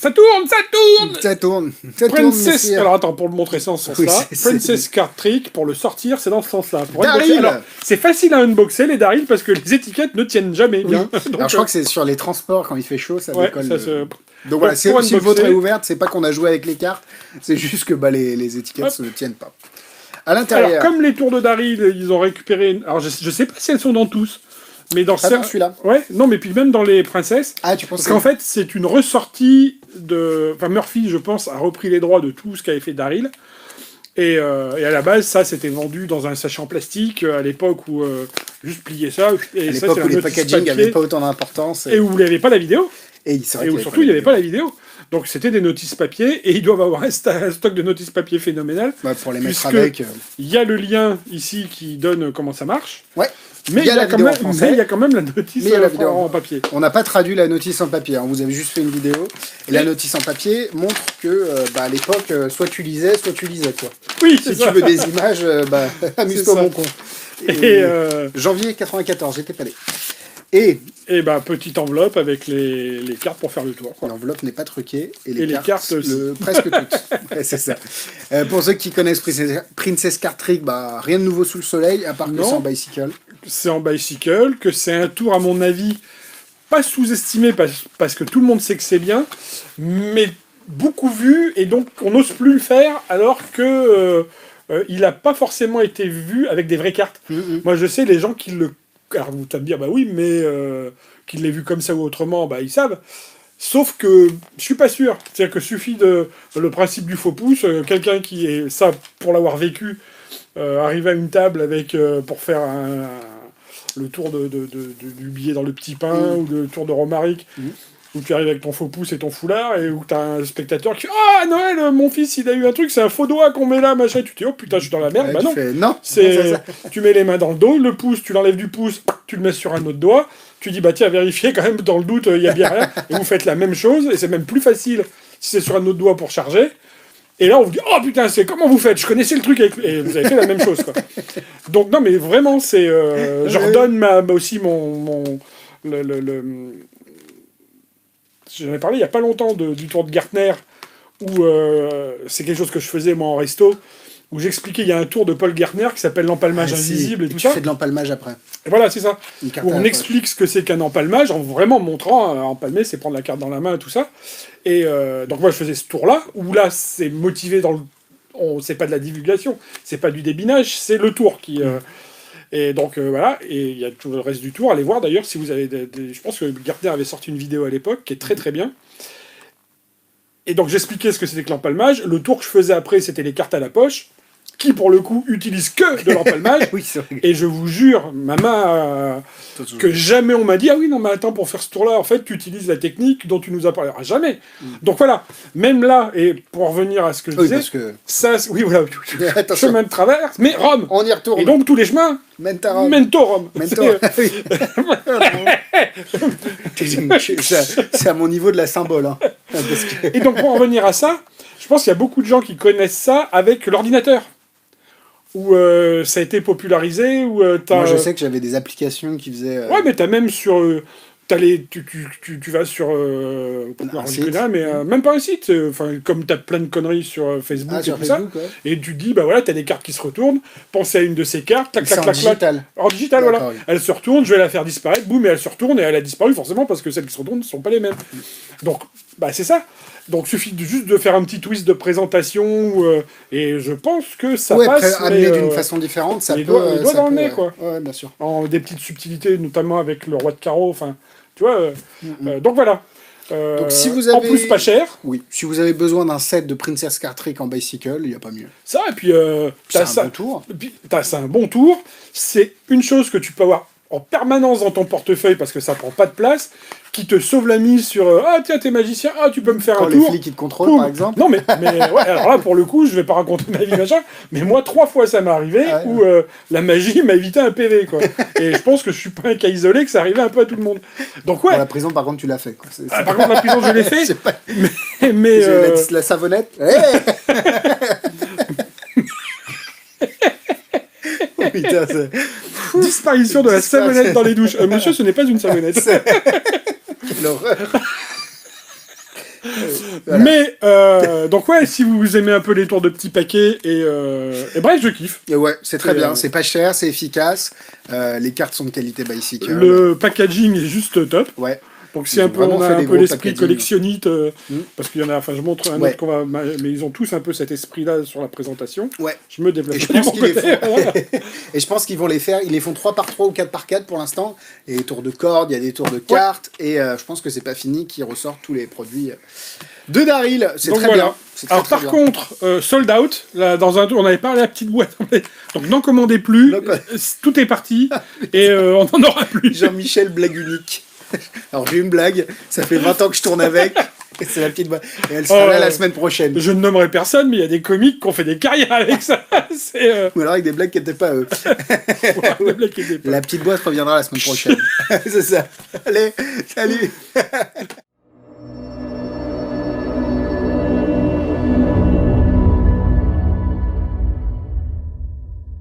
Ça tourne, ça tourne. Ça tourne. Ça tourne, Princess... monsieur. Alors attends, pour le montrer ça en ce sens-là, Oui, c'est- Princess Card Trick, pour le sortir, c'est dans ce sens-là. Pour Daryl. unboxer- Alors, c'est facile à unboxer les Daryl parce que les étiquettes ne tiennent jamais Oui. bien. Donc, Alors, je crois que c'est sur les transports, quand il fait chaud, ça ouais, décolle. ça se... Donc voilà, si pour le vôtre unboxer- est ouverte, c'est pas qu'on a joué avec les cartes, c'est juste que les étiquettes ne tiennent pas. À Alors, l'intérieur, comme les tours de Daryl, ils ont récupéré... Alors, je sais pas si elles sont dans tous, mais dans dans celui-là. Ouais, non, mais puis même dans les princesses, Ah, tu penses parce qu'en fait, c'est une ressortie de... Enfin, Murphy, je pense, a repris les droits de tout ce qu'avait fait Daryl. Et à la base, ça, c'était vendu dans un sachet en plastique, à l'époque où juste plier ça, et à ça, l'époque c'est où la les notice packaging papier, n'avaient pas autant d'importance. et où il n'y avait pas la vidéo, c'est vrai et où qu'il y avait surtout, il n'y avait vidéo. pas la vidéo. Donc, c'était des notices papier, et ils doivent avoir un stock de notices papier phénoménal. Ouais, pour les mettre puisque avec. Il y a le lien ici qui donne comment ça marche. Ouais. Mais Il y a la quand vidéo en même, français. mais il y a quand même la notice Mais il y a la vidéo en papier. On n'a pas traduit la notice en papier, hein. Vous avez juste fait une vidéo. Et la notice en papier montre que, à l'époque, soit tu lisais, soit tu lisais, quoi. Oui, c'est Si ça. tu veux des images, amuse-toi, ça. mon con. Et, Janvier 94, j'étais pas allé. Et petite enveloppe avec les cartes pour faire le tour. Quoi. l'enveloppe n'est pas truquée. Et les cartes aussi. presque toutes. Ouais, c'est ça. Pour ceux qui connaissent Princess Card Trick, rien de nouveau sous le soleil, à part que Non. c'est en bicycle. C'est en bicycle, que c'est un tour, à mon avis, pas sous-estimé parce que tout le monde sait que c'est bien, mais beaucoup vu, et donc on n'ose plus le faire alors que il n'a pas forcément été vu avec des vraies cartes. Moi, je sais, les gens qui le... Alors, vous allez me dire, bah oui, mais qu'ils l'aient vu comme ça ou autrement, ils savent. Sauf que je suis pas sûr. C'est-à-dire que suffit de... Le principe du faux pouce, quelqu'un qui est... Ça, pour l'avoir vécu, arriver à une table avec pour faire le tour du billet dans le petit pain ou le tour de Romaric, où tu arrives avec ton faux pouce et ton foulard, et où tu as un spectateur qui fait « Ah, Noël, mon fils, il a eu un truc, c'est un faux doigt qu'on met là, machin. » Tu te dis « Oh putain, je suis dans la merde. » Bah non. Non. C'est, tu mets les mains dans le dos, le pouce, tu l'enlèves du pouce, tu le mets sur un autre doigt, tu dis bah tiens, vérifiez quand même, dans le doute, il y a bien rien, et vous faites la même chose, et c'est même plus facile si c'est sur un autre doigt pour charger. Et là, on vous dit oh putain, c'est comment vous faites? Je connaissais le truc avec... Et vous avez fait la même chose, quoi. Donc non, mais vraiment, c'est, je redonne aussi j'en ai parlé il y a pas longtemps du tour de Gartner, où c'est quelque chose que je faisais moi en resto, où j'expliquais, il y a un tour de Paul Gartner qui s'appelle l'empalmage invisible et tout ça. Tu fais de l'empalmage après. Et voilà, c'est ça. Une carte Où à on la explique ce que c'est qu'un empalmage, en vraiment montrant, empalmer, c'est prendre la carte dans la main et tout ça. Et donc moi, je faisais ce tour-là, où là, c'est motivé dans le... c'est pas de la divulgation, c'est pas du débinage, c'est le tour qui... Et donc voilà, et il y a tout le reste du tour. Allez voir d'ailleurs si vous avez je pense que Gardner avait sorti une vidéo à l'époque qui est très très bien. Et donc j'expliquais ce que c'était que l'empalmage. Le tour que je faisais après, c'était les cartes à la poche, qui pour le coup utilisent que de l'empalmage. Oui, c'est vrai. Et je vous jure, maman, que jamais on m'a dit ah oui non mais attends, pour faire ce tour-là, en fait tu utilises la technique dont tu nous as parlé. Ah, jamais. Donc voilà, même là, et pour revenir à ce que je disais, parce que... ça, oui voilà, Attention. chemin de traverse, mais Rome. On y retourne. Et donc tous les chemins. Mentarum. Mentorum. C'est à mon niveau de la symbole. Hein. Parce que... Et donc pour en revenir à ça, je pense qu'il y a beaucoup de gens qui connaissent ça avec l'ordinateur. Où ça a été popularisé, où t'as... Moi je sais que j'avais des applications qui faisaient... Ouais, mais t'as même sur... tu vas sur... Un site. mais même pas un site. Enfin, comme t'as plein de conneries sur Facebook et sur tout Facebook, ça. ouais. Et tu te dis, bah voilà, t'as des cartes qui se retournent. Pensez à une de ces cartes. Clac, C'est clac, en clac, clac. digital. En digital, D'accord, voilà. oui. Elle se retourne, je vais la faire disparaître. Boum, et elle se retourne. Et elle a disparu forcément parce que celles qui se retournent ne sont pas les mêmes. Donc, bah c'est ça. Donc, suffit juste de faire un petit twist de présentation. Et je pense que ça passe. Amené d'une façon différente, ça les peut... doigts ça dans le peut, nez, quoi. Ouais, bien sûr. Des petites subtilités, notamment avec le roi de carreau, enfin, tu vois. Donc voilà. Donc si vous En avez... plus, pas cher. Oui, si vous avez besoin d'un set de Princess Card Trick en bicycle, il n'y a pas mieux. Ça, et puis... C'est t'as un bon tour. Et puis, c'est un bon tour. C'est une chose que tu peux avoir en permanence dans ton portefeuille parce que ça prend pas de place, qui te sauve la mise sur ah tiens t'es magicien, ah tu peux me faire Quand un les tour. flics qui te contrôlent, Boum. par exemple. Non mais ouais, alors là pour le coup je vais pas raconter ma vie machin, mais moi 3 fois ça m'est arrivé où la magie m'a évité un PV quoi. Et je pense que je suis pas un cas isolé, que ça arrivait un peu à tout le monde. Donc ouais. Pour la prison par contre tu l'as fait quoi. Par contre la prison je l'ai fait. C'est pas... mais la savonnette. Hey oh, putain, c'est... disparition de la savonnette dans les douches. Monsieur, ce n'est pas une savonnette. Quelle horreur. Voilà. Mais, donc ouais, si vous aimez un peu les tours de petits paquets, et bref, je kiffe. Et ouais, c'est très Et, bien. C'est pas cher, c'est efficace. Les cartes sont de qualité Bicycle. Le packaging est juste top. Ouais. Donc si Ils un ont peu, vraiment on a fait un des peu gros l'esprit packaging. collectionnite, parce qu'il y en a, enfin je montre un Ouais. autre qu'on va, mais ils ont tous un peu cet esprit-là sur la présentation. Ouais. Je me déplace Et je pas du pense bon qu'ils les côté, font. voilà. Et je pense qu'ils vont les faire. Ils les font 3x3 ou 4x4 pour l'instant. Et des tours de cordes, il y a des tours de cartes. Et je pense que c'est pas fini qu'ils ressortent tous les produits de Daryl. C'est Donc très voilà. bien. C'est très, Alors très par bien. contre, sold out, là, dans un tour, on avait parlé à la petite boîte, donc n'en commandez plus, Non, pas- tout est parti, et on n'en aura plus. Jean-Michel, blague unique. Alors j'ai une blague. Ça fait 20 ans que je tourne avec. Et c'est la petite boîte. Et elle sera là la semaine prochaine. Je ne nommerai personne, mais il y a des comiques qui ont fait des carrières avec ça. C'est Ou alors avec des blagues qui n'étaient pas eux. des blagues qui étaient pas- La petite boîte reviendra la semaine prochaine. C'est ça. Allez, salut.